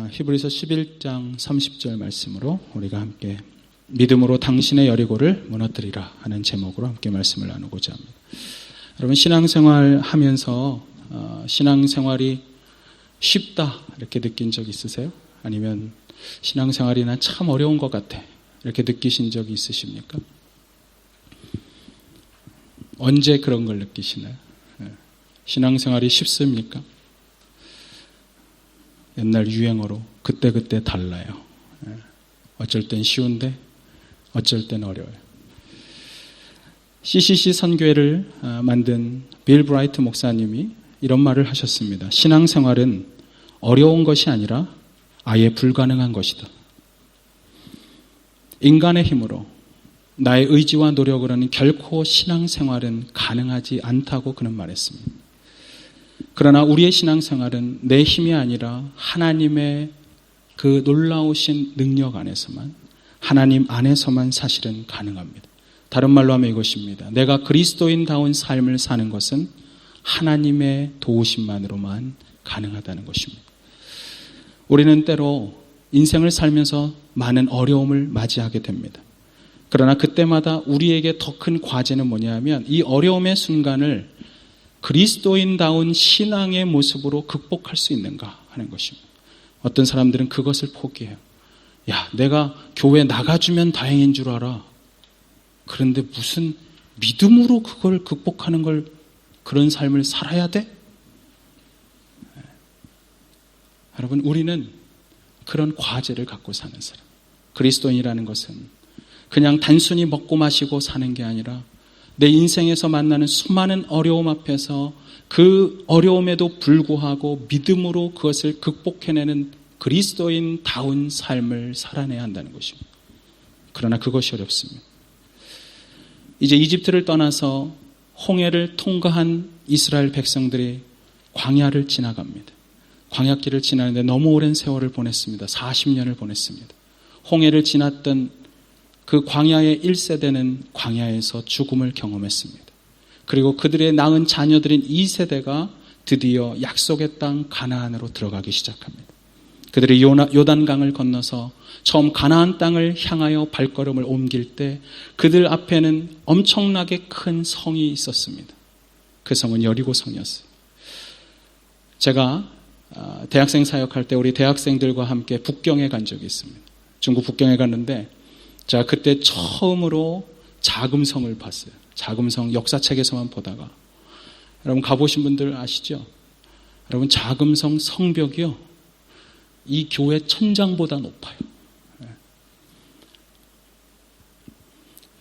히브리서 11장 30절 말씀으로 우리가 함께 믿음으로 당신의 여리고를 무너뜨리라 하는 제목으로 함께 말씀을 나누고자 합니다. 여러분, 신앙생활 하면서 신앙생활이 쉽다 이렇게 느낀 적 있으세요? 아니면 신앙생활이 난 참 어려운 것 같아 이렇게 느끼신 적이 있으십니까? 언제 그런 걸 느끼시나요? 신앙생활이 쉽습니까? 옛날 유행어로 그때그때 달라요. 어쩔 땐 쉬운데 어쩔 땐 어려워요. CCC 선교회를 만든 빌 브라이트 목사님이 이런 말을 하셨습니다. 신앙생활은 어려운 것이 아니라 아예 불가능한 것이다. 인간의 힘으로 나의 의지와 노력으로는 결코 신앙생활은 가능하지 않다고 그는 말했습니다. 그러나 우리의 신앙생활은 내 힘이 아니라 하나님의 그 놀라우신 능력 안에서만, 하나님 안에서만 사실은 가능합니다. 다른 말로 하면 이것입니다. 내가 그리스도인다운 삶을 사는 것은 하나님의 도우심만으로만 가능하다는 것입니다. 우리는 때로 인생을 살면서 많은 어려움을 맞이하게 됩니다. 그러나 그때마다 우리에게 더 큰 과제는 뭐냐면 이 어려움의 순간을 그리스도인다운 신앙의 모습으로 극복할 수 있는가 하는 것입니다. 어떤 사람들은 그것을 포기해요. 야, 내가 교회 나가주면 다행인 줄 알아. 그런데 무슨 믿음으로 그걸 극복하는 걸, 그런 삶을 살아야 돼? 여러분, 우리는 그런 과제를 갖고 사는 사람. 그리스도인이라는 것은 그냥 단순히 먹고 마시고 사는 게 아니라 내 인생에서 만나는 수많은 어려움 앞에서 그 어려움에도 불구하고 믿음으로 그것을 극복해내는 그리스도인다운 삶을 살아내야 한다는 것입니다. 그러나 그것이 어렵습니다. 이제 이집트를 떠나서 홍해를 통과한 이스라엘 백성들이 광야를 지나갑니다. 광야길을 지나는데 너무 오랜 세월을 보냈습니다. 40년을 보냈습니다. 홍해를 지났던 그 광야의 1세대는 광야에서 죽음을 경험했습니다. 그리고 그들의 낳은 자녀들인 2세대가 드디어 약속의 땅 가나안으로 들어가기 시작합니다. 그들이 요단강을 건너서 처음 가나안 땅을 향하여 발걸음을 옮길 때 그들 앞에는 엄청나게 큰 성이 있었습니다. 그 성은 여리고성이었어요. 제가 대학생 사역할 때 우리 대학생들과 함께 북경에 간 적이 있습니다. 중국 북경에 갔는데 자, 그때 처음으로 자금성을 봤어요. 자금성 역사책에서만 보다가. 여러분 가보신 분들 아시죠? 여러분 자금성 성벽이요, 이 교회 천장보다 높아요.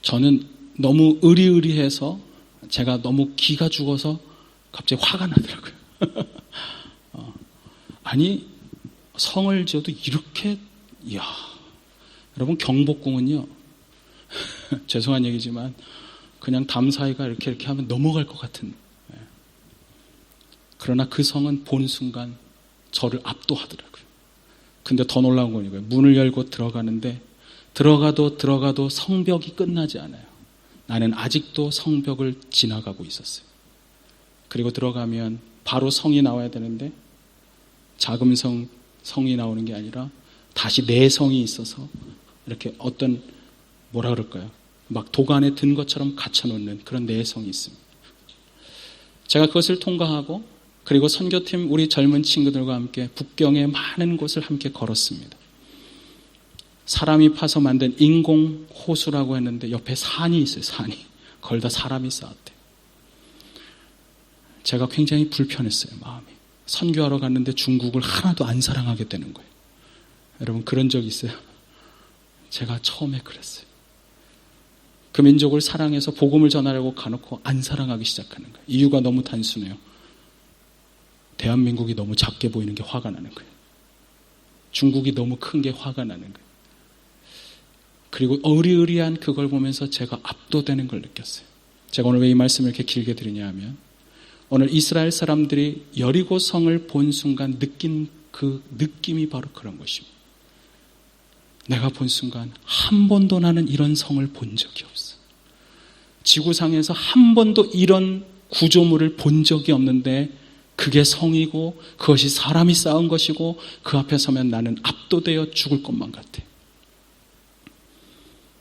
저는 너무 의리의리해서 제가 너무 기가 죽어서 갑자기 화가 나더라고요. 아니, 성을 지어도 이렇게, 이야. 여러분 경복궁은요, 죄송한 얘기지만 그냥 담 사이가 이렇게 하면 넘어갈 것 같은. 그러나 그 성은 본 순간 저를 압도하더라고요. 근데 더 놀라운 건 이거예요. 문을 열고 들어가는데 들어가도 성벽이 끝나지 않아요. 나는 아직도 성벽을 지나가고 있었어요. 그리고 들어가면 바로 성이 나와야 되는데 자금성 성이 나오는 게 아니라 다시 내성이 있어서 이렇게 어떤 뭐라 그럴까요? 막 도간에 든 것처럼 갇혀놓는 그런 내성이 있습니다. 제가 그것을 통과하고 그리고 선교팀 우리 젊은 친구들과 함께 북경의 많은 곳을 함께 걸었습니다. 사람이 파서 만든 인공 호수라고 했는데 옆에 산이 있어요. 산이. 걸다 사람이 쌓았대요. 제가 굉장히 불편했어요. 마음이. 선교하러 갔는데 중국을 하나도 안 사랑하게 되는 거예요. 여러분 그런 적 있어요? 제가 처음에 그랬어요. 그 민족을 사랑해서 복음을 전하려고 가놓고 안 사랑하기 시작하는 거예요. 이유가 너무 단순해요. 대한민국이 너무 작게 보이는 게 화가 나는 거예요. 중국이 너무 큰 게 화가 나는 거예요. 그리고 의리의리한 그걸 보면서 제가 압도되는 걸 느꼈어요. 제가 오늘 왜 이 말씀을 이렇게 길게 드리냐 하면 오늘 이스라엘 사람들이 여리고 성을 본 순간 느낀 그 느낌이 바로 그런 것입니다. 내가 본 순간 한 번도 나는 이런 성을 본 적이 없어. 지구상에서 한 번도 이런 구조물을 본 적이 없는데 그 그게 성이고 그것이 사람이 쌓은 것이고 그 앞에 서면 나는 압도되어 죽을 것만 같아.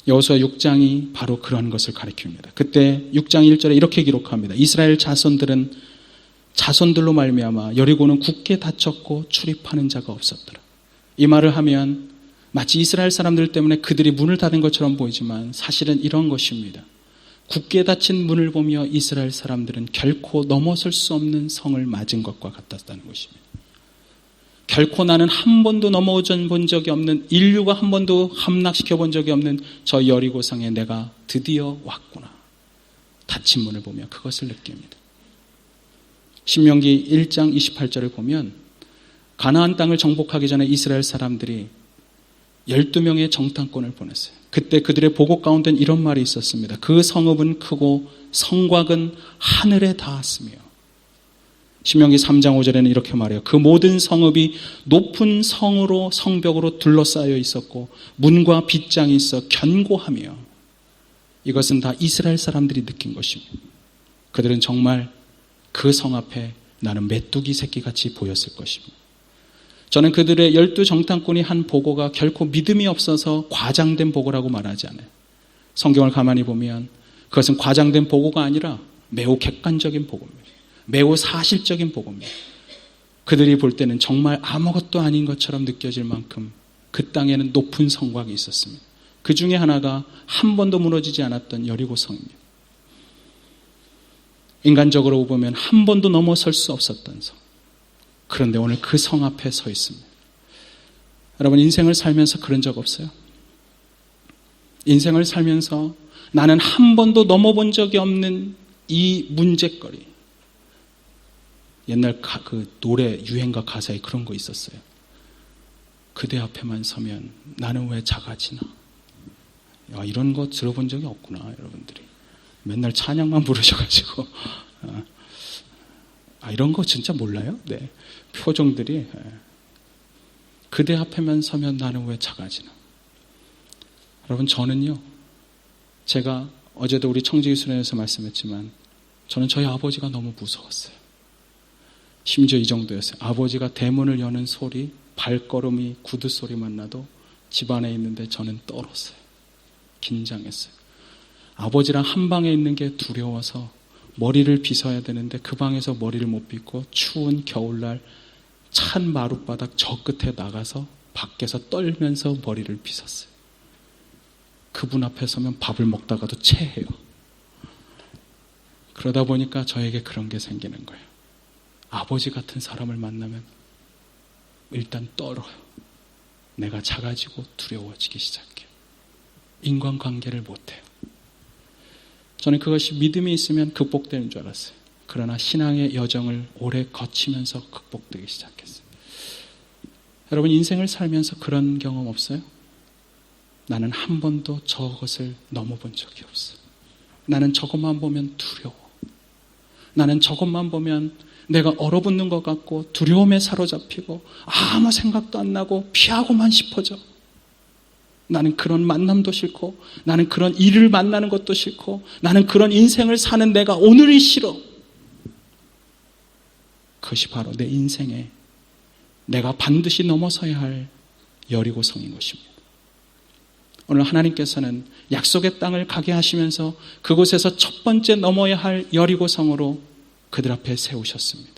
여호수아 6장이 바로 그런 것을 가리킵니다. 그때 6장 1절에 이렇게 기록합니다. 이스라엘 자손들로 말미암아 여리고는 굳게 닫혔고 출입하는 자가 없었더라. 이 말을 하면 마치 이스라엘 사람들 때문에 그들이 문을 닫은 것처럼 보이지만 사실은 이런 것입니다. 굳게 닫힌 문을 보며 이스라엘 사람들은 결코 넘어설 수 없는 성을 맞은 것과 같았다는 것입니다. 결코 나는 한 번도 넘어져 본 적이 없는, 인류가 한 번도 함락시켜 본 적이 없는 저 여리고성에 내가 드디어 왔구나. 닫힌 문을 보며 그것을 느낍니다. 신명기 1장 28절을 보면 가나안 땅을 정복하기 전에 이스라엘 사람들이 12명의 정탐꾼을 보냈어요. 그때 그들의 보고 가운데는 이런 말이 있었습니다. 그 성읍은 크고 성곽은 하늘에 닿았으며, 신명기 3장 5절에는 이렇게 말해요. 그 모든 성읍이 높은 성으로 성벽으로 둘러싸여 있었고 문과 빗장이 있어 견고하며, 이것은 다 이스라엘 사람들이 느낀 것입니다. 그들은 정말 그 성 앞에 나는 메뚜기 새끼같이 보였을 것입니다. 저는 그들의 12정탐꾼이 한 보고가 결코 믿음이 없어서 과장된 보고라고 말하지 않아요. 성경을 가만히 보면 그것은 과장된 보고가 아니라 매우 객관적인 보고입니다. 매우 사실적인 보고입니다. 그들이 볼 때는 정말 아무것도 아닌 것처럼 느껴질 만큼 그 땅에는 높은 성곽이 있었습니다. 그 중에 하나가 한 번도 무너지지 않았던 여리고성입니다. 인간적으로 보면 한 번도 넘어설 수 없었던 성. 그런데 오늘 그 성 앞에 서 있습니다. 여러분, 인생을 살면서 그런 적 없어요? 인생을 살면서 나는 한 번도 넘어본 적이 없는 이 문제거리. 옛날 그 노래 유행가 가사에 그런 거 있었어요. 그대 앞에만 서면 나는 왜 작아지나? 야, 이런 거 들어본 적이 없구나, 여러분들이. 맨날 찬양만 부르셔가지고. 이런 거 진짜 몰라요? 네. 표정들이. 그대 앞에만 서면 나는 왜 작아지나? 여러분, 저는요, 제가 어제도 우리 청지기 수련회에서 말씀했지만 저는 저희 아버지가 너무 무서웠어요. 심지어 이 정도였어요. 아버지가 대문을 여는 소리, 발걸음이 구두 소리만 나도 집안에 있는데 저는 떨었어요. 긴장했어요. 아버지랑 한 방에 있는 게 두려워서 머리를 빗어야 되는데 그 방에서 머리를 못 빗고 추운 겨울날 찬 마룻바닥 저 끝에 나가서 밖에서 떨면서 머리를 빗었어요. 그분 앞에 서면 밥을 먹다가도 체해요. 그러다 보니까 저에게 그런 게 생기는 거예요. 아버지 같은 사람을 만나면 일단 떨어요. 내가 작아지고 두려워지기 시작해요. 인간관계를 못해요. 저는 그것이 믿음이 있으면 극복되는 줄 알았어요. 그러나 신앙의 여정을 오래 거치면서 극복되기 시작했어요. 여러분, 인생을 살면서 그런 경험 없어요? 나는 한 번도 저것을 넘어본 적이 없어. 나는 저것만 보면 두려워. 나는 저것만 보면 내가 얼어붙는 것 같고 두려움에 사로잡히고 아무 생각도 안 나고 피하고만 싶어져. 나는 그런 만남도 싫고 나는 그런 일을 만나는 것도 싫고 나는 그런 인생을 사는 내가 오늘이 싫어. 그것이 바로 내 인생에 내가 반드시 넘어서야 할 여리고성인 것입니다. 오늘 하나님께서는 약속의 땅을 가게 하시면서 그곳에서 첫 번째 넘어야 할 여리고성으로 그들 앞에 세우셨습니다.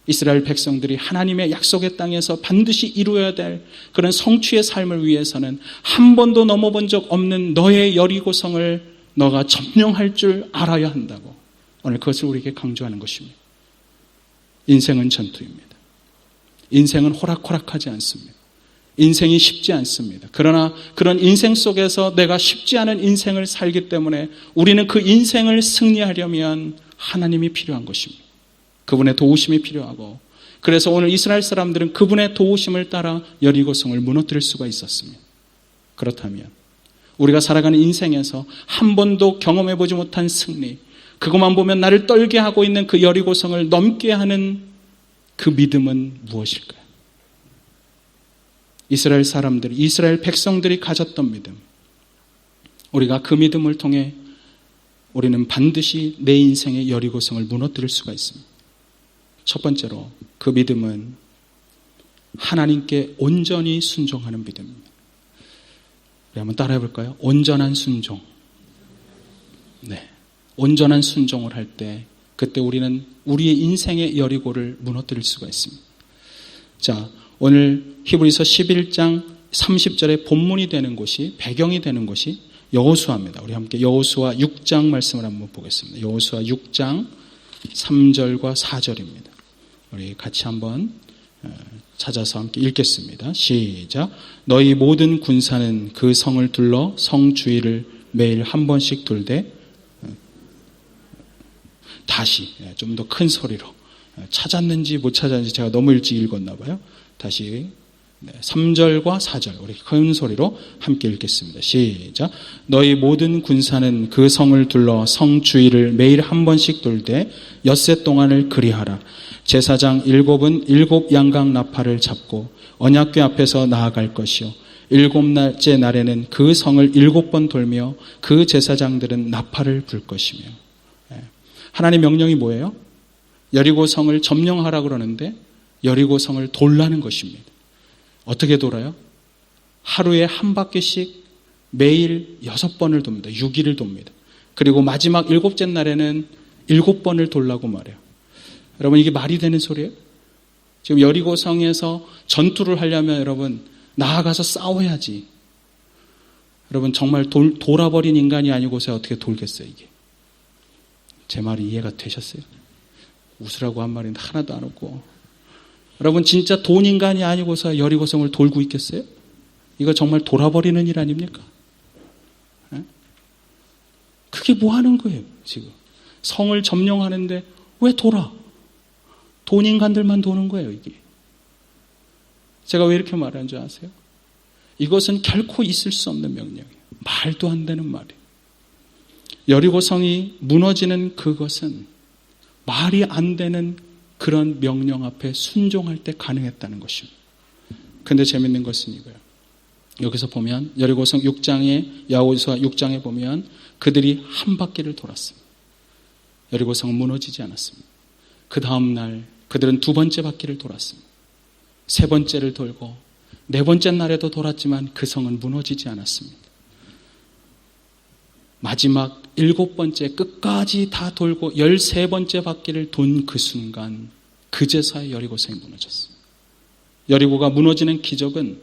이스라엘 백성들이 하나님의 약속의 땅에서 반드시 이루어야 될 그런 성취의 삶을 위해서는 한 번도 넘어본 적 없는 너의 여리고성을 너가 점령할 줄 알아야 한다고 오늘 그것을 우리에게 강조하는 것입니다. 인생은 전투입니다. 인생은 호락호락하지 않습니다. 인생이 쉽지 않습니다. 그러나 그런 인생 속에서 내가 쉽지 않은 인생을 살기 때문에 우리는 그 인생을 승리하려면 하나님이 필요한 것입니다. 그분의 도우심이 필요하고, 그래서 오늘 이스라엘 사람들은 그분의 도우심을 따라 여리고성을 무너뜨릴 수가 있었습니다. 그렇다면 우리가 살아가는 인생에서 한 번도 경험해보지 못한 승리, 그것만 보면 나를 떨게 하고 있는 그 여리고성을 넘게 하는 그 믿음은 무엇일까요? 이스라엘 사람들이, 이스라엘 백성들이 가졌던 믿음, 우리가 그 믿음을 통해 우리는 반드시 내 인생의 여리고성을 무너뜨릴 수가 있습니다. 첫 번째로 그 믿음은 하나님께 온전히 순종하는 믿음입니다. 우리 한번 따라해 볼까요? 온전한 순종. 네. 온전한 순종을 할 때 그때 우리는 우리의 인생의 여리고를 무너뜨릴 수가 있습니다. 자, 오늘 히브리서 11장 30절의 본문이 되는 곳이, 배경이 되는 곳이 여호수아입니다. 우리 함께 여호수아 6장 말씀을 한번 보겠습니다. 여호수아 6장 3절과 4절입니다. 우리 같이 한번 찾아서 함께 읽겠습니다. 시작. 너희 모든 군사는 그 성을 둘러 성 주위를 매일 한 번씩 돌되, 다시 좀 더 큰 소리로, 찾았는지 못 찾았는지 제가 너무 일찍 읽었나 봐요. 다시 3절과 4절 우리 큰 소리로 함께 읽겠습니다. 시작. 너희 모든 군사는 그 성을 둘러 성 주위를 매일 한 번씩 돌되 엿새 동안을 그리하라. 제사장 7은 7 양각 나팔을 잡고 언약궤 앞에서 나아갈 것이요 7날째 날에는 그 성을 7번 돌며 그 제사장들은 나팔을 불 것이며. 하나님의 명령이 뭐예요? 여리고 성을 점령하라 그러는데 여리고 성을 돌라는 것입니다. 어떻게 돌아요? 하루에 한 바퀴씩 매일 6번을 돕니다. 6일을 돕니다. 그리고 마지막 7째 날에는 7번을 돌라고 말해요. 여러분, 이게 말이 되는 소리예요? 지금 여리고 성에서 전투를 하려면 여러분 나아가서 싸워야지. 여러분, 정말 돌아버린 인간이 아니고서 어떻게 돌겠어요, 이게? 제 말이 이해가 되셨어요? 웃으라고 한 말인데 하나도 안 웃고. 여러분, 진짜 돈 인간이 아니고서 여리고성을 돌고 있겠어요? 이거 정말 돌아버리는 일 아닙니까? 그게 뭐 하는 거예요, 지금? 성을 점령하는데 왜 돌아? 돈 인간들만 도는 거예요, 이게. 제가 왜 이렇게 말하는 줄 아세요? 이것은 결코 있을 수 없는 명령이에요. 말도 안 되는 말이에요. 여리고성이 무너지는 그것은 말이 안 되는 그런 명령 앞에 순종할 때 가능했다는 것입니다. 그런데 재밌는 것은 이거예요. 여기서 보면 여리고성 6장에, 여호수아 6장에 보면 그들이 한 바퀴를 돌았습니다. 여리고성은 무너지지 않았습니다. 그 다음 날 그들은 2번째 바퀴를 돌았습니다. 3번째를 돌고 4번째 날에도 돌았지만 그 성은 무너지지 않았습니다. 마지막 7번째 끝까지 다 돌고 13번째 바퀴를 돈 그 순간 그제서야 여리고성이 무너졌어요. 여리고가 무너지는 기적은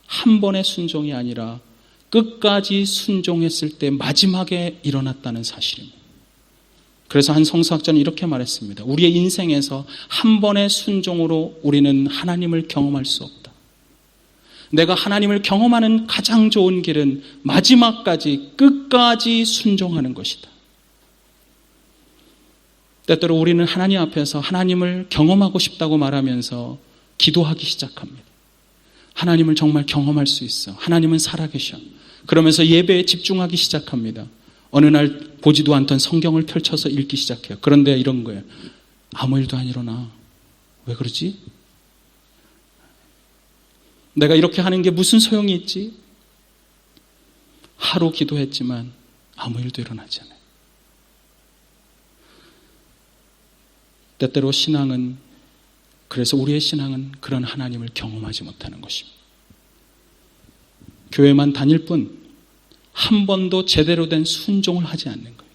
한 번의 순종이 아니라 끝까지 순종했을 때 마지막에 일어났다는 사실입니다. 그래서 한 성서학자는 이렇게 말했습니다. 우리의 인생에서 한 번의 순종으로 우리는 하나님을 경험할 수 없다. 내가 하나님을 경험하는 가장 좋은 길은 마지막까지 끝까지 순종하는 것이다. 때때로 우리는 하나님 앞에서 하나님을 경험하고 싶다고 말하면서 기도하기 시작합니다. 하나님을 정말 경험할 수 있어. 하나님은 살아계셔. 그러면서 예배에 집중하기 시작합니다. 어느 날 보지도 않던 성경을 펼쳐서 읽기 시작해요. 그런데 이런 거예요. 아무 일도 안 일어나. 왜 그러지? 내가 이렇게 하는 게 무슨 소용이 있지? 하루 기도했지만 아무 일도 일어나지 않아요. 때때로 신앙은, 그래서 우리의 신앙은 그런 하나님을 경험하지 못하는 것입니다. 교회만 다닐 뿐 한 번도 제대로 된 순종을 하지 않는 거예요.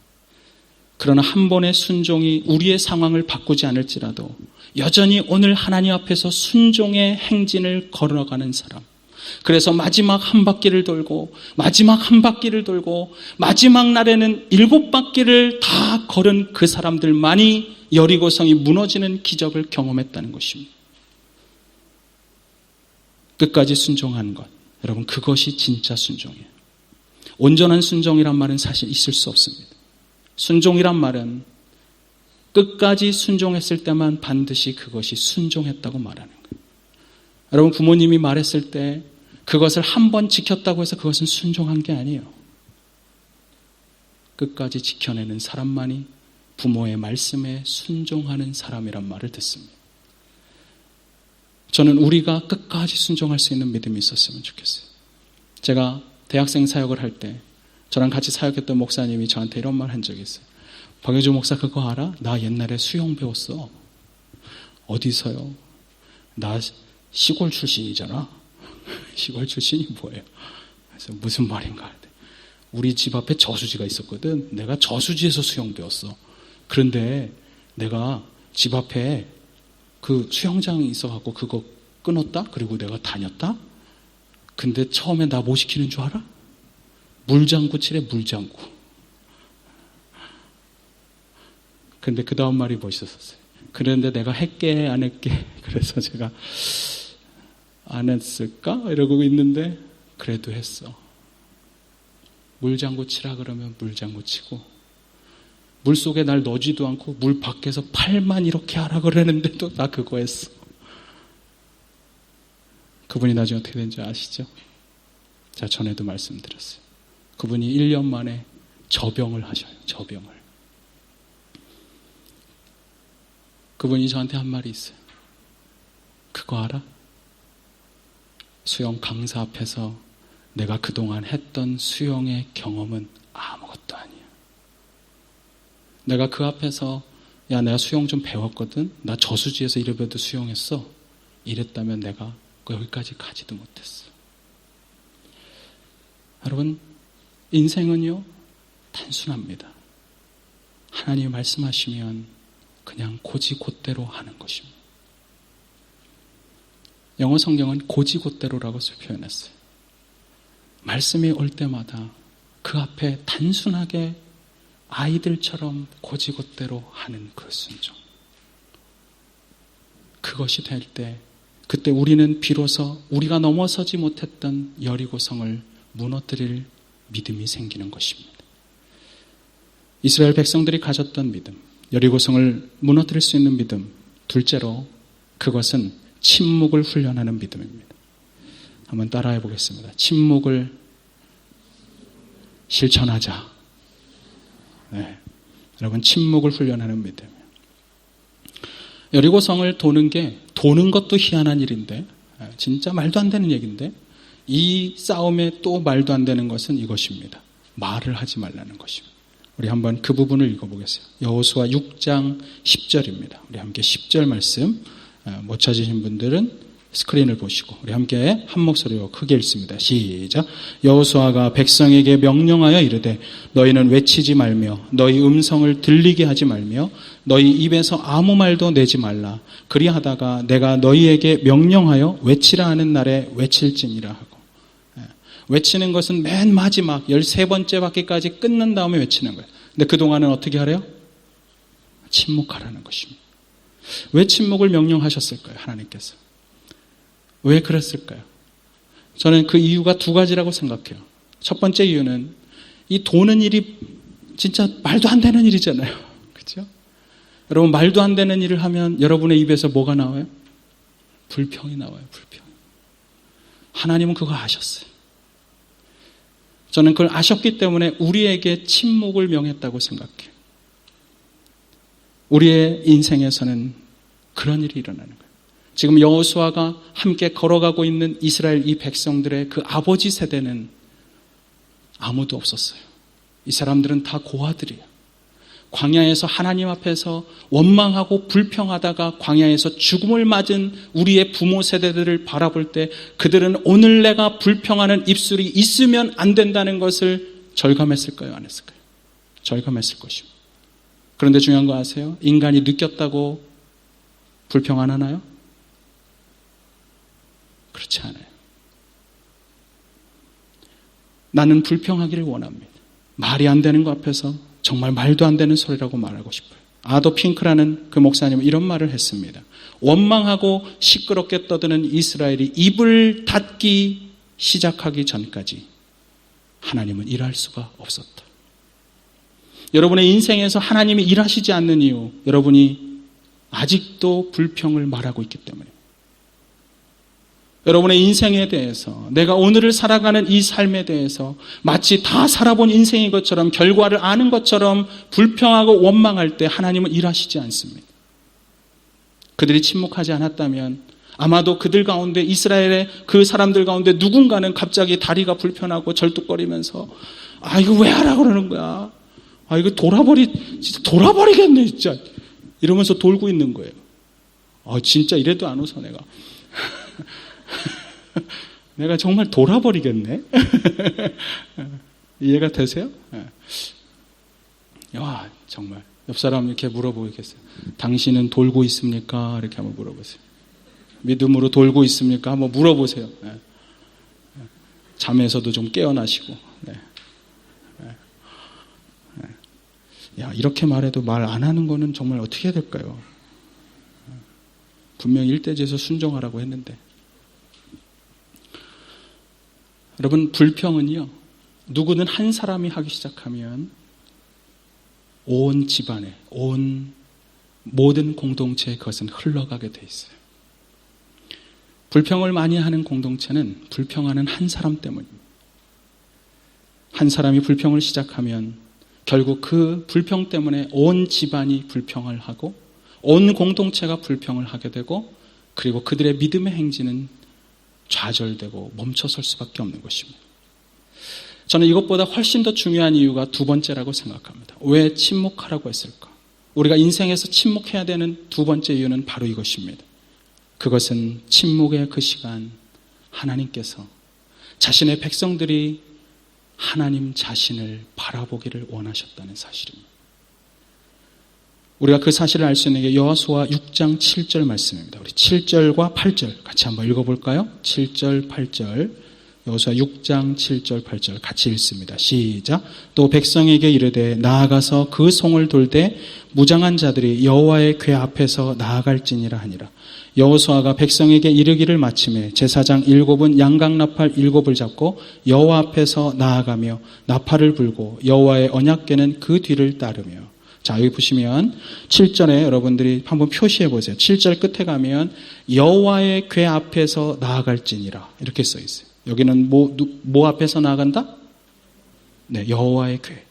그러나 한 번의 순종이 우리의 상황을 바꾸지 않을지라도 여전히 오늘 하나님 앞에서 순종의 행진을 걸어가는 사람, 그래서 마지막 한 바퀴를 돌고 마지막 한 바퀴를 돌고 마지막 날에는 7바퀴를 다 걸은 그 사람들만이 여리고성이 무너지는 기적을 경험했다는 것입니다. 끝까지 순종하는 것, 여러분, 그것이 진짜 순종이에요. 온전한 순종이란 말은 사실 있을 수 없습니다. 순종이란 말은 끝까지 순종했을 때만 반드시 그것이 순종했다고 말하는 거예요. 여러분, 부모님이 말했을 때 그것을 한 번 지켰다고 해서 그것은 순종한 게 아니에요. 끝까지 지켜내는 사람만이 부모의 말씀에 순종하는 사람이란 말을 듣습니다. 저는 우리가 끝까지 순종할 수 있는 믿음이 있었으면 좋겠어요. 제가 대학생 사역을 할 때 저랑 같이 사역했던 목사님이 저한테 이런 말 한 적이 있어요. 박영주 목사 그거 알아? 나 옛날에 수영 배웠어. 어디서요? 나 시골 출신이잖아. 시골 출신이 뭐예요? 그래서 무슨 말인가? 우리 집 앞에 저수지가 있었거든. 내가 저수지에서 수영 배웠어. 그런데 내가 집 앞에 그 수영장이 있어갖고 그거 끊었다? 그리고 내가 다녔다? 근데 처음에 나 뭐 시키는 줄 알아? 물장구 치래, 물장구. 근데 그 다음 말이 멋있었어요. 그런데 내가 할게, 안 할게. 그래서 제가 안 했을까? 이러고 있는데 그래도 했어. 물장구 치라 그러면 물장구 치고, 물속에 날 넣지도 않고 물 밖에서 팔만 이렇게 하라 그러는데도 나 그거 했어. 그분이 나중에 어떻게 된지 아시죠? 자, 전에도 말씀드렸어요. 그분이 1년 만에 저병을 하셔요. 저병을. 그분이 저한테 한 말이 있어요. 그거 알아? 수영 강사 앞에서 내가 그동안 했던 수영의 경험은 아무것도 아니야. 내가 그 앞에서 야, 내가 수영 좀 배웠거든. 나 저수지에서 이래봬도 수영했어. 이랬다면 내가 여기까지 가지도 못했어. 여러분, 인생은요, 단순합니다. 하나님이 말씀하시면 그냥 고지곧대로 하는 것입니다. 영어 성경은 고지곧대로라고 표현했어요. 말씀이 올 때마다 그 앞에 단순하게 아이들처럼 고지곧대로 하는 그 순종. 그것이 될 때, 그때 우리는 비로소 우리가 넘어서지 못했던 여리고성을 무너뜨릴 믿음이 생기는 것입니다. 이스라엘 백성들이 가졌던 믿음, 여리고성을 무너뜨릴 수 있는 믿음, 둘째로 그것은 침묵을 훈련하는 믿음입니다. 한번 따라해 보겠습니다. 침묵을 실천하자. 네. 여러분, 침묵을 훈련하는 믿음. 여리고성을 도는 것도 희한한 일인데, 진짜 말도 안 되는 얘기인데, 이 싸움에 또 말도 안 되는 것은 이것입니다. 말을 하지 말라는 것입니다. 우리 한번 그 부분을 읽어보겠어요. 여호수아 6장 10절입니다. 우리 함께 10절 말씀, 못 찾으신 분들은 스크린을 보시고 우리 함께 한 목소리로 크게 읽습니다. 시작. 여호수아가 백성에게 명령하여 이르되 너희는 외치지 말며 너희 음성을 들리게 하지 말며 너희 입에서 아무 말도 내지 말라. 그리하다가 내가 너희에게 명령하여 외치라 하는 날에 외칠지니라 하고. 외치는 것은 맨 마지막 13번째 바퀴까지 끝난 다음에 외치는 거예요. 근데 그동안은 어떻게 하래요? 침묵하라는 것입니다. 왜 침묵을 명령하셨을까요? 하나님께서. 왜 그랬을까요? 저는 그 이유가 두 가지라고 생각해요. 첫 번째 이유는 이 도는 일이 진짜 말도 안 되는 일이잖아요. 그렇죠? 여러분, 말도 안 되는 일을 하면 여러분의 입에서 뭐가 나와요? 불평이 나와요. 불평. 하나님은 그거 아셨어요. 저는 그걸 아셨기 때문에 우리에게 침묵을 명했다고 생각해요. 우리의 인생에서는 그런 일이 일어나는 거예요. 지금 여호수아가 함께 걸어가고 있는 이스라엘 이 백성들의 그 아버지 세대는 아무도 없었어요. 이 사람들은 다 고아들이에요. 광야에서 하나님 앞에서 원망하고 불평하다가 광야에서 죽음을 맞은 우리의 부모 세대들을 바라볼 때 그들은 오늘 내가 불평하는 입술이 있으면 안 된다는 것을 절감했을까요? 안 했을까요? 절감했을 것입니다. 그런데 중요한 거 아세요? 인간이 느꼈다고 불평 안 하나요? 그렇지 않아요. 나는 불평하기를 원합니다. 말이 안 되는 거 앞에서 정말 말도 안 되는 소리라고 말하고 싶어요. 아도 핑크라는 그 목사님은 이런 말을 했습니다. 원망하고 시끄럽게 떠드는 이스라엘이 입을 닫기 시작하기 전까지 하나님은 일할 수가 없었다. 여러분의 인생에서 하나님이 일하시지 않는 이유, 여러분이 아직도 불평을 말하고 있기 때문에. 여러분의 인생에 대해서, 내가 오늘을 살아가는 이 삶에 대해서 마치 다 살아본 인생인 것처럼, 결과를 아는 것처럼 불평하고 원망할 때 하나님은 일하시지 않습니다. 그들이 침묵하지 않았다면 아마도 그들 가운데, 이스라엘의 그 사람들 가운데 누군가는 갑자기 다리가 불편하고 절뚝거리면서 아, 이거 왜 하라고 그러는 거야? 아, 이거 진짜 돌아버리겠네, 진짜. 이러면서 돌고 있는 거예요. 진짜 이래도 안 웃어, 내가. 내가 정말 돌아버리겠네. 이해가 되세요? 와, 정말. 옆 사람 이렇게 물어보겠어요. 당신은 돌고 있습니까? 이렇게 한번 물어보세요. 믿음으로 돌고 있습니까? 한번 물어보세요. 잠에서도 좀 깨어나시고. 야, 이렇게 말해도 말 안 하는 거는 정말 어떻게 해야 될까요? 분명히 일대지에서 순종하라고 했는데. 여러분, 불평은요, 누구든 한 사람이 하기 시작하면 온 집안에, 온 모든 공동체에 그것은 흘러가게 돼 있어요. 불평을 많이 하는 공동체는 불평하는 한 사람 때문입니다. 한 사람이 불평을 시작하면 결국 그 불평 때문에 온 집안이 불평을 하고 온 공동체가 불평을 하게 되고 그리고 그들의 믿음의 행진은 좌절되고 멈춰설 수밖에 없는 것입니다. 저는 이것보다 훨씬 더 중요한 이유가 두 번째라고 생각합니다. 왜 침묵하라고 했을까? 우리가 인생에서 침묵해야 되는 두 번째 이유는 바로 이것입니다. 그것은 침묵의 그 시간 하나님께서 자신의 백성들이 하나님 자신을 바라보기를 원하셨다는 사실입니다. 우리가 그 사실을 알 수 있는 게 여호수아 6장 7절 말씀입니다. 우리 7절과 8절 같이 한번 읽어볼까요? 7절, 8절. 여호수아 6장 7절, 8절 같이 읽습니다. 시작. 또 백성에게 이르되 나아가서 그 송을 돌되 무장한 자들이 여호와의 궤 앞에서 나아갈지니라 하니라. 여호수아가 백성에게 이르기를 마침에 제사장 7은 양강나팔 7을 잡고 여호와 앞에서 나아가며 나팔을 불고 여호와의 언약궤는 그 뒤를 따르며. 자, 여기 보시면 7절에 여러분들이 한번 표시해 보세요. 7절 끝에 가면 여호와의 궤 앞에서 나아갈지니라 이렇게 써 있어요. 여기는 뭐 앞에서 나아간다? 네, 여호와의 궤.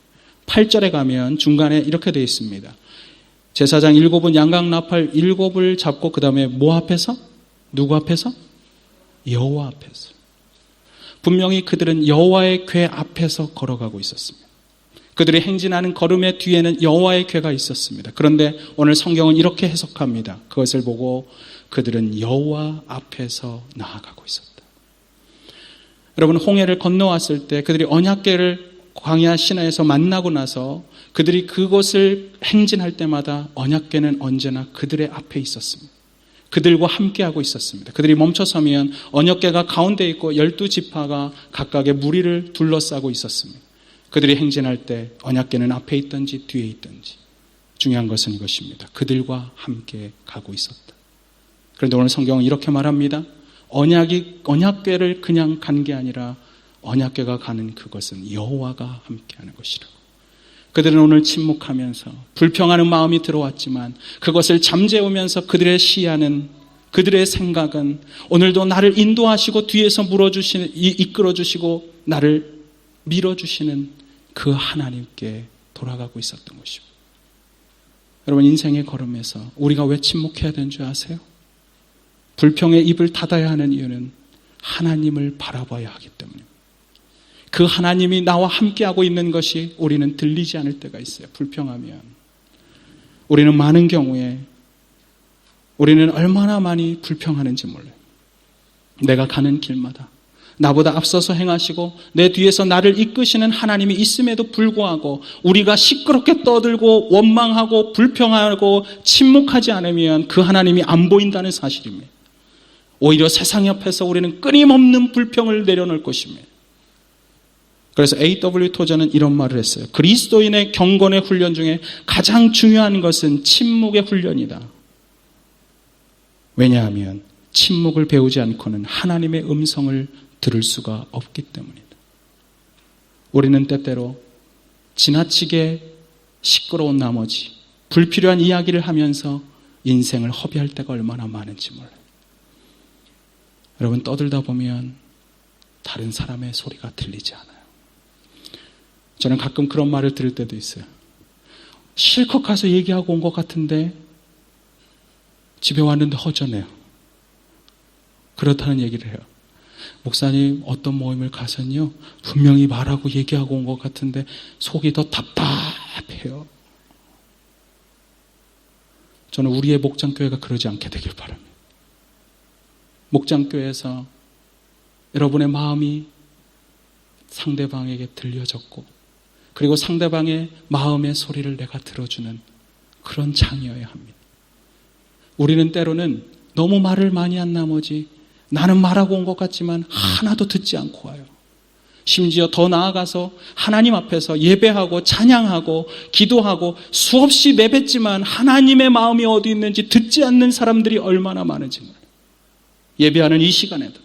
8절에 가면 중간에 이렇게 되어 있습니다. 제사장 7은 양강나팔 7을 잡고 그 다음에 뭐 앞에서? 누구 앞에서? 여호와 앞에서. 분명히 그들은 여호와의 궤 앞에서 걸어가고 있었습니다. 그들이 행진하는 걸음의 뒤에는 여호와의 궤가 있었습니다. 그런데 오늘 성경은 이렇게 해석합니다. 그것을 보고 그들은 여호와 앞에서 나아가고 있었다. 여러분, 홍해를 건너왔을 때 그들이 언약궤를 광야 시내에서 만나고 나서 그들이 그곳을 행진할 때마다 언약궤는 언제나 그들의 앞에 있었습니다. 그들과 함께하고 있었습니다. 그들이 멈춰서면 언약궤가 가운데 있고 12지파가 각각의 무리를 둘러싸고 있었습니다. 그들이 행진할 때 언약궤는 앞에 있든지 뒤에 있든지 중요한 것은 이것입니다. 그들과 함께 가고 있었다. 그런데 오늘 성경은 이렇게 말합니다. 언약궤를 그냥 간 게 아니라 언약궤가 가는 그것은 여호와가 함께하는 것이라고. 그들은 오늘 침묵하면서 불평하는 마음이 들어왔지만 그것을 잠재우면서 그들의 시야는, 그들의 생각은 오늘도 나를 인도하시고 뒤에서 이끌어주시고 나를 밀어주시는 그 하나님께 돌아가고 있었던 것입니다. 여러분, 인생의 걸음에서 우리가 왜 침묵해야 되는 줄 아세요? 불평의 입을 닫아야 하는 이유는 하나님을 바라봐야 하기 때문입니다. 그 하나님이 나와 함께하고 있는 것이 우리는 들리지 않을 때가 있어요. 불평하면. 우리는 많은 경우에 우리는 얼마나 많이 불평하는지 몰라요. 내가 가는 길마다 나보다 앞서서 행하시고 내 뒤에서 나를 이끄시는 하나님이 있음에도 불구하고 우리가 시끄럽게 떠들고 원망하고 불평하고 침묵하지 않으면 그 하나님이 안 보인다는 사실입니다. 오히려 세상 옆에서 우리는 끊임없는 불평을 내려놓을 것입니다. 그래서 A.W. 토저는 이런 말을 했어요. 그리스도인의 경건의 훈련 중에 가장 중요한 것은 침묵의 훈련이다. 왜냐하면 침묵을 배우지 않고는 하나님의 음성을 들을 수가 없기 때문이다. 우리는 때때로 지나치게 시끄러운 나머지 불필요한 이야기를 하면서 인생을 허비할 때가 얼마나 많은지 몰라요. 여러분, 떠들다 보면 다른 사람의 소리가 들리지 않아요. 저는 가끔 그런 말을 들을 때도 있어요. 실컷 가서 얘기하고 온 것 같은데 집에 왔는데 허전해요. 그렇다는 얘기를 해요. 목사님, 어떤 모임을 가서는요, 분명히 말하고 얘기하고 온 것 같은데 속이 더 답답해요. 저는 우리의 목장교회가 그러지 않게 되길 바랍니다. 목장교회에서 여러분의 마음이 상대방에게 들려졌고, 그리고 상대방의 마음의 소리를 내가 들어주는 그런 장이어야 합니다. 우리는 때로는 너무 말을 많이 한 나머지 나는 말하고 온 것 같지만 하나도 듣지 않고 와요. 심지어 더 나아가서 하나님 앞에서 예배하고 찬양하고 기도하고 수없이 내뱉지만 하나님의 마음이 어디 있는지 듣지 않는 사람들이 얼마나 많은지 몰라요. 예배하는 이 시간에도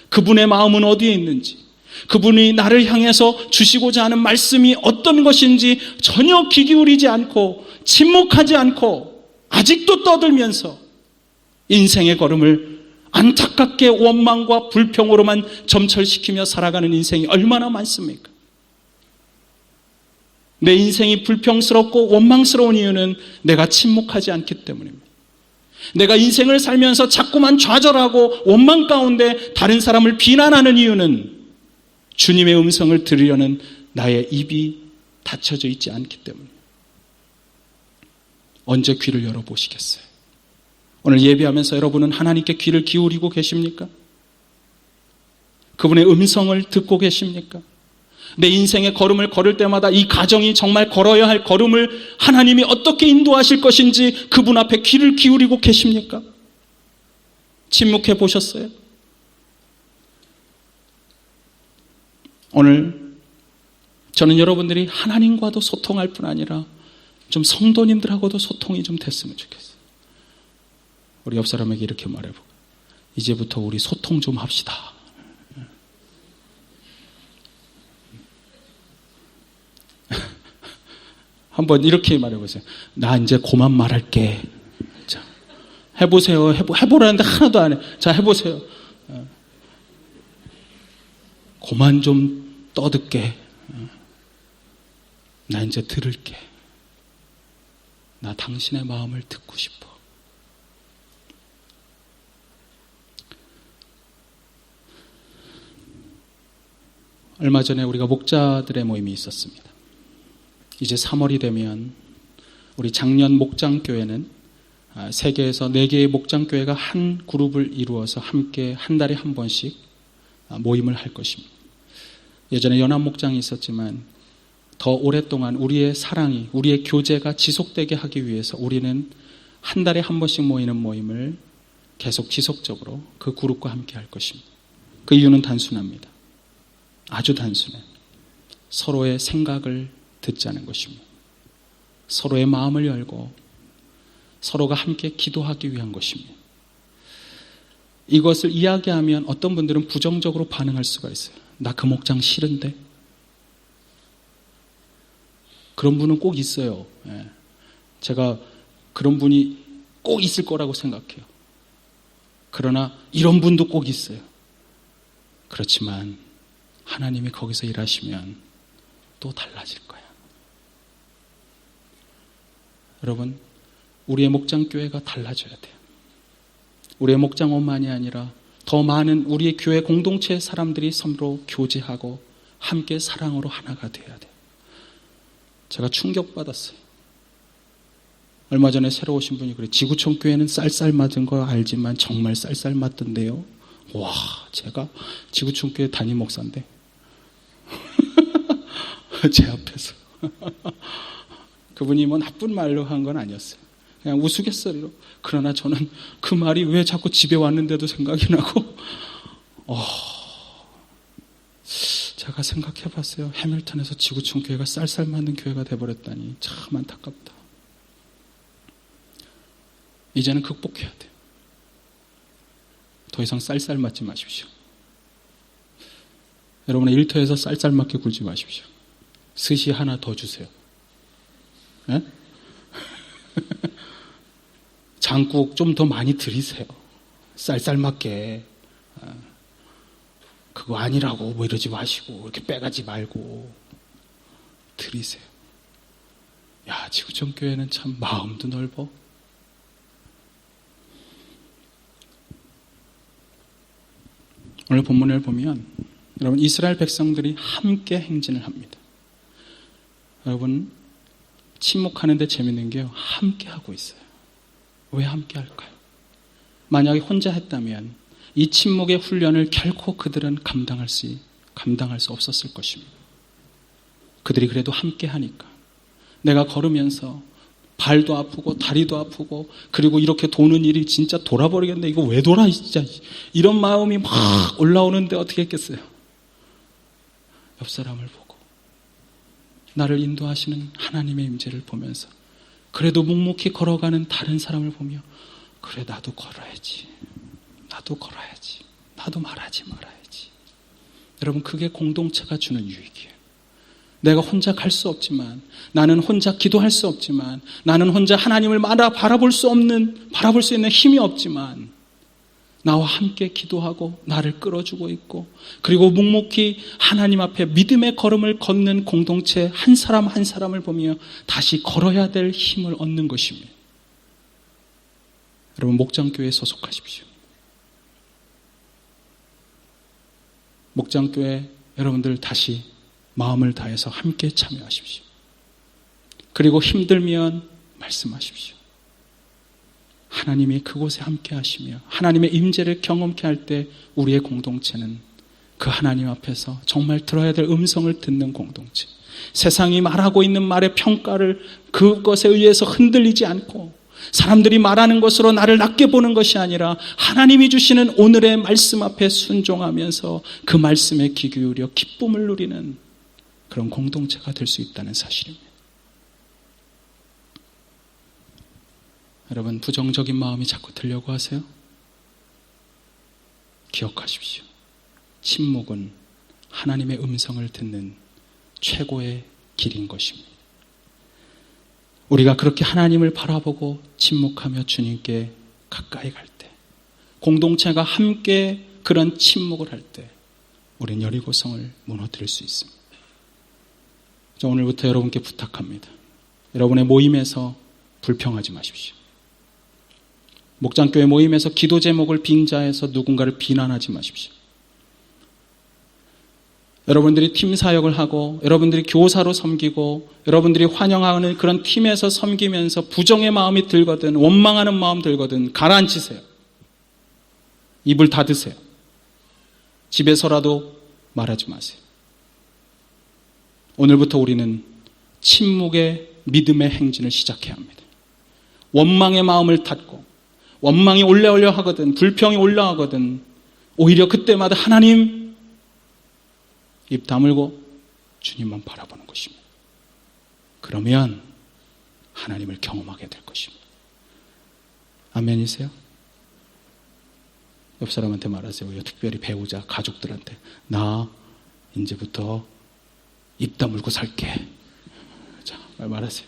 그분의 마음은 어디에 있는지, 그분이 나를 향해서 주시고자 하는 말씀이 어떤 것인지 전혀 귀 기울이지 않고 침묵하지 않고 아직도 떠들면서 인생의 걸음을 안타깝게 원망과 불평으로만 점철시키며 살아가는 인생이 얼마나 많습니까? 내 인생이 불평스럽고 원망스러운 이유는 내가 침묵하지 않기 때문입니다. 내가 인생을 살면서 자꾸만 좌절하고 원망 가운데 다른 사람을 비난하는 이유는 주님의 음성을 들으려는 나의 입이 닫혀져 있지 않기 때문입니다. 언제 귀를 열어보시겠어요? 오늘 예배하면서 여러분은 하나님께 귀를 기울이고 계십니까? 그분의 음성을 듣고 계십니까? 내 인생의 걸음을 걸을 때마다 이 가정이 정말 걸어야 할 걸음을 하나님이 어떻게 인도하실 것인지 그분 앞에 귀를 기울이고 계십니까? 침묵해 보셨어요? 오늘 저는 여러분들이 하나님과도 소통할 뿐 아니라 좀 성도님들하고도 소통이 좀 됐으면 좋겠어요. 우리 옆 사람에게 이렇게 말해보고, 이제부터 우리 소통 좀 합시다. 한번 이렇게 말해보세요. 나 이제 그만 말할게. 자, 해보세요. 해보라는데 하나도 안 해. 자, 해보세요. 그만 좀 떠들게. 나 이제 들을게. 나 당신의 마음을 듣고 싶어. 얼마 전에 우리가 목자들의 모임이 있었습니다. 이제 3월이 되면 우리 작년 목장교회는 세계에서 4개의 목장교회가 한 그룹을 이루어서 함께 한 달에 한 번씩 모임을 할 것입니다. 예전에 연합목장이 있었지만 더 오랫동안 우리의 사랑이, 우리의 교제가 지속되게 하기 위해서 우리는 한 달에 한 번씩 모이는 모임을 계속 지속적으로 그 그룹과 함께 할 것입니다. 그 이유는 단순합니다. 아주 단순해. 서로의 생각을 듣자는 것입니다. 서로의 마음을 열고 서로가 함께 기도하기 위한 것입니다. 이것을 이야기하면 어떤 분들은 부정적으로 반응할 수가 있어요. 나 그 목장 싫은데? 그런 분은 꼭 있어요. 제가 그런 분이 꼭 있을 거라고 생각해요. 그러나 이런 분도 꼭 있어요. 그렇지만 하나님이 거기서 일하시면 또 달라질 거야. 여러분, 우리의 목장교회가 달라져야 돼요. 우리의 목장원만이 아니라 더 많은 우리의 교회 공동체의 사람들이 서로 교제하고 함께 사랑으로 하나가 되어야 돼요. 제가 충격받았어요. 얼마 전에 새로 오신 분이 그래요. 지구촌 교회는 쌀쌀 맞은 거 알지만 정말 쌀쌀 맞던데요. 와, 제가 지구촌 교회 담임 목사인데 제 앞에서 그분이 뭐 나쁜 말로 한 건 아니었어요. 그냥 우스갯소리로. 그러나 저는 그 말이 왜 자꾸 집에 왔는데도 생각이 나고 제가 생각해 봤어요. 해밀턴에서 지구촌 교회가 쌀쌀 맞는 교회가 돼버렸다니 참 안타깝다. 이제는 극복해야 돼요. 더 이상 쌀쌀 맞지 마십시오. 여러분의 일터에서 쌀쌀 맞게 굴지 마십시오. 스시 하나 더 주세요. 네? 장국 좀 더 많이 드리세요. 쌀쌀 맞게. 그거 아니라고 뭐 이러지 마시고 이렇게 빼가지 말고 드리세요. 야, 지구촌 교회는 참 마음도 넓어. 오늘 본문을 보면 여러분, 이스라엘 백성들이 함께 행진을 합니다. 여러분, 침묵하는데 재밌는 게요, 함께 하고 있어요. 왜 함께 할까요? 만약에 혼자 했다면 이 침묵의 훈련을 결코 그들은 감당할 수 없었을 것입니다. 그들이 그래도 함께 하니까 내가 걸으면서 발도 아프고 다리도 아프고 그리고 이렇게 도는 일이 진짜 돌아버리겠네. 이거 왜 돌아 진짜. 이런 마음이 막 올라오는데 어떻게 했겠어요? 옆 사람을 보고 나를 인도하시는 하나님의 임재를 보면서 그래도 묵묵히 걸어가는 다른 사람을 보며 그래 나도 걸어야지. 나도 말하지 말아야지. 여러분 그게 공동체가 주는 유익이에요. 내가 혼자 갈 수 없지만 나는 혼자 기도할 수 없지만 나는 혼자 하나님을 바라볼 수 있는 힘이 없지만 나와 함께 기도하고 나를 끌어주고 있고 그리고 묵묵히 하나님 앞에 믿음의 걸음을 걷는 공동체 한 사람 한 사람을 보며 다시 걸어야 될 힘을 얻는 것입니다. 여러분 목장교회에 소속하십시오. 목장교회 여러분들 다시 마음을 다해서 함께 참여하십시오. 그리고 힘들면 말씀하십시오. 하나님이 그곳에 함께 하시며 하나님의 임재를 경험케 할 때 우리의 공동체는 그 하나님 앞에서 정말 들어야 될 음성을 듣는 공동체. 세상이 말하고 있는 말의 평가를 그것에 의해서 흔들리지 않고 사람들이 말하는 것으로 나를 낮게 보는 것이 아니라 하나님이 주시는 오늘의 말씀 앞에 순종하면서 그 말씀에 귀 기울여 기쁨을 누리는 그런 공동체가 될 수 있다는 사실입니다. 여러분 부정적인 마음이 자꾸 들려고 하세요? 기억하십시오. 침묵은 하나님의 음성을 듣는 최고의 길인 것입니다. 우리가 그렇게 하나님을 바라보고 침묵하며 주님께 가까이 갈 때, 공동체가 함께 그런 침묵을 할 때 우리는 여리고성을 무너뜨릴 수 있습니다. 오늘부터 여러분께 부탁합니다. 여러분의 모임에서 불평하지 마십시오. 목장교회 모임에서 기도 제목을 빙자해서 누군가를 비난하지 마십시오. 여러분들이 팀 사역을 하고 여러분들이 교사로 섬기고 여러분들이 환영하는 그런 팀에서 섬기면서 부정의 마음이 들거든 원망하는 마음 들거든 가라앉히세요. 입을 닫으세요. 집에서라도 말하지 마세요. 오늘부터 우리는 침묵의 믿음의 행진을 시작해야 합니다. 원망의 마음을 닫고 원망이 올라오려 하거든 불평이 올라오거든 오히려 그때마다 하나님 입 다물고 주님만 바라보는 것입니다. 그러면 하나님을 경험하게 될 것입니다. 아멘이세요? 옆 사람한테 말하세요. 특별히 배우자, 가족들한테 나 이제부터 입 다물고 살게. 자, 말하세요.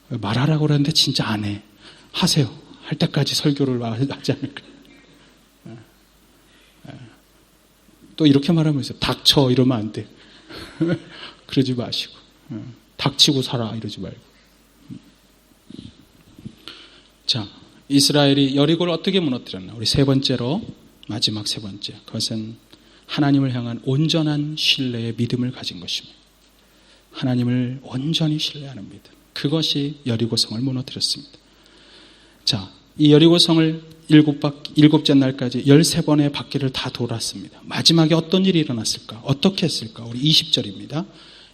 말하라고 그러는데 진짜 안 해. 하세요. 할 때까지 설교를 하지 않을까. 또 이렇게 말하면 있어요. 닥쳐 이러면 안 돼. 그러지 마시고. 닥치고 살아 이러지 말고. 자, 이스라엘이 여리고를 어떻게 무너뜨렸나? 우리 세 번째로 마지막 세 번째. 그것은 하나님을 향한 온전한 신뢰의 믿음을 가진 것입니다. 하나님을 온전히 신뢰하는 믿음. 그것이 여리고성을 무너뜨렸습니다. 자, 이 여리고성을 일곱째 날까지 13번의 바퀴를 다 돌았습니다. 마지막에 어떤 일이 일어났을까? 어떻게 했을까? 우리 20절입니다.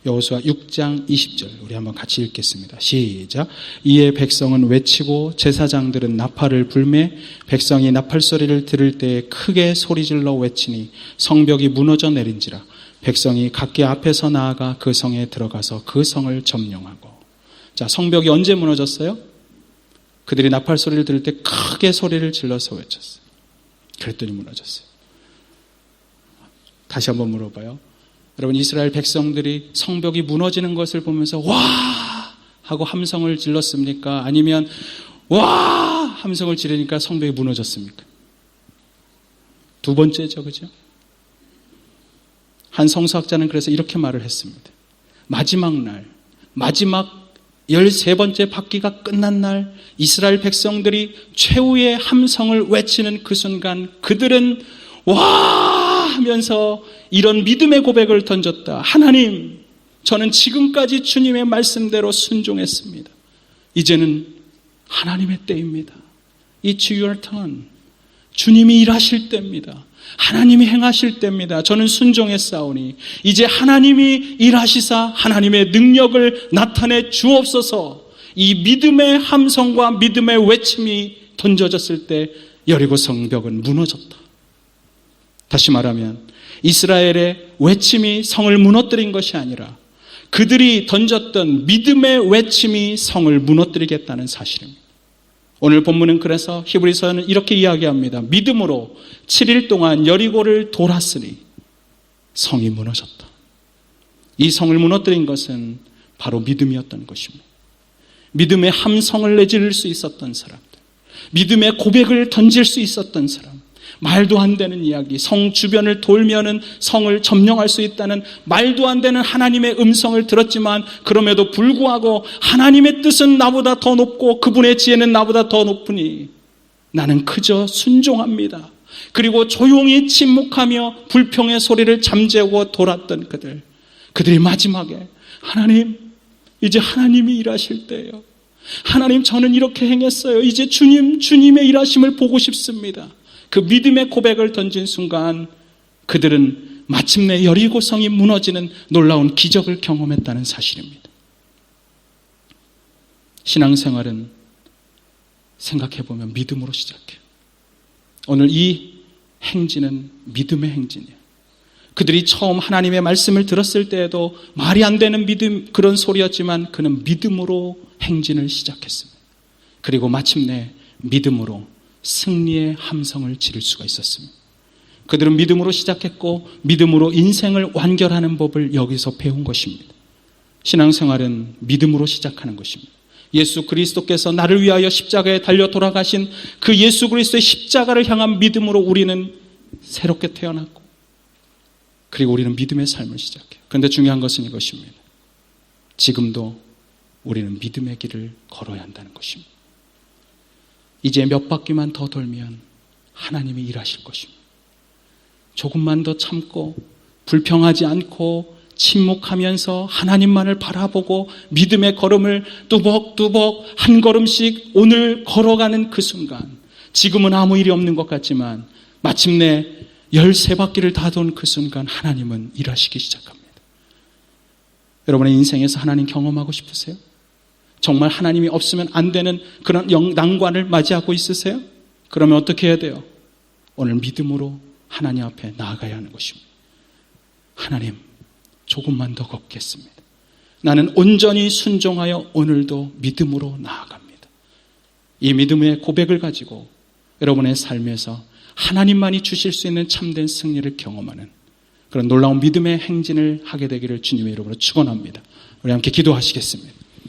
여호수아 6장 20절 우리 한번 같이 읽겠습니다. 시작. 이에 백성은 외치고 제사장들은 나팔을 불매 백성이 나팔 소리를 들을 때에 크게 소리질러 외치니 성벽이 무너져 내린지라 백성이 각기 앞에서 나아가 그 성에 들어가서 그 성을 점령하고. 자, 성벽이 언제 무너졌어요? 그들이 나팔 소리를 들을 때 크게 소리를 질러서 외쳤어요. 그랬더니 무너졌어요. 다시 한번 물어봐요. 여러분 이스라엘 백성들이 성벽이 무너지는 것을 보면서 와 하고 함성을 질렀습니까? 아니면 와 함성을 지르니까 성벽이 무너졌습니까? 두 번째죠. 그죠? 한 성서학자는 그래서 이렇게 말을 했습니다. 마지막 날, 마지막 13번째 바퀴가 끝난 날 이스라엘 백성들이 최후의 함성을 외치는 그 순간 그들은 와 하면서 이런 믿음의 고백을 던졌다. 하나님, 저는 지금까지 주님의 말씀대로 순종했습니다. 이제는 하나님의 때입니다. It's your turn. 주님이 일하실 때입니다. 하나님이 행하실 때입니다. 저는 순종했사오니 이제 하나님이 일하시사 하나님의 능력을 나타내 주옵소서. 이 믿음의 함성과 믿음의 외침이 던져졌을 때 여리고 성벽은 무너졌다. 다시 말하면 이스라엘의 외침이 성을 무너뜨린 것이 아니라 그들이 던졌던 믿음의 외침이 성을 무너뜨리겠다는 사실입니다. 오늘 본문은 그래서 히브리서는 이렇게 이야기합니다. 믿음으로 7일 동안 여리고를 돌았으니 성이 무너졌다. 이 성을 무너뜨린 것은 바로 믿음이었던 것입니다. 믿음의 함성을 내지를 수 있었던 사람들, 믿음의 고백을 던질 수 있었던 사람, 말도 안 되는 이야기, 성 주변을 돌면은 성을 점령할 수 있다는 말도 안 되는 하나님의 음성을 들었지만 그럼에도 불구하고 하나님의 뜻은 나보다 더 높고 그분의 지혜는 나보다 더 높으니 나는 그저 순종합니다. 그리고 조용히 침묵하며 불평의 소리를 잠재우고 돌았던 그들이 마지막에 하나님, 이제 하나님이 일하실 때예요. 하나님, 저는 이렇게 행했어요. 이제 주님의 일하심을 보고 싶습니다. 그 믿음의 고백을 던진 순간 그들은 마침내 여리고성이 무너지는 놀라운 기적을 경험했다는 사실입니다. 신앙생활은 생각해보면 믿음으로 시작해요. 오늘 이 행진은 믿음의 행진이에요. 그들이 처음 하나님의 말씀을 들었을 때에도 말이 안 되는 믿음, 그런 소리였지만 그는 믿음으로 행진을 시작했습니다. 그리고 마침내 믿음으로 승리의 함성을 지를 수가 있었습니다. 그들은 믿음으로 시작했고 믿음으로 인생을 완결하는 법을 여기서 배운 것입니다. 신앙생활은 믿음으로 시작하는 것입니다. 예수 그리스도께서 나를 위하여 십자가에 달려 돌아가신 그 예수 그리스도의 십자가를 향한 믿음으로 우리는 새롭게 태어났고 그리고 우리는 믿음의 삶을 시작해요. 그런데 중요한 것은 이것입니다. 지금도 우리는 믿음의 길을 걸어야 한다는 것입니다. 이제 몇 바퀴만 더 돌면 하나님이 일하실 것입니다. 조금만 더 참고 불평하지 않고 침묵하면서 하나님만을 바라보고 믿음의 걸음을 뚜벅뚜벅 한 걸음씩 오늘 걸어가는 그 순간, 지금은 아무 일이 없는 것 같지만 마침내 13바퀴를 다 돈 그 순간 하나님은 일하시기 시작합니다. 여러분의 인생에서 하나님 경험하고 싶으세요? 정말 하나님이 없으면 안 되는 그런 난관을 맞이하고 있으세요? 그러면 어떻게 해야 돼요? 오늘 믿음으로 하나님 앞에 나아가야 하는 것입니다. 하나님, 조금만 더 걷겠습니다. 나는 온전히 순종하여 오늘도 믿음으로 나아갑니다. 이 믿음의 고백을 가지고 여러분의 삶에서 하나님만이 주실 수 있는 참된 승리를 경험하는 그런 놀라운 믿음의 행진을 하게 되기를 주님의 이름으로 축원합니다. 우리 함께 기도하시겠습니다.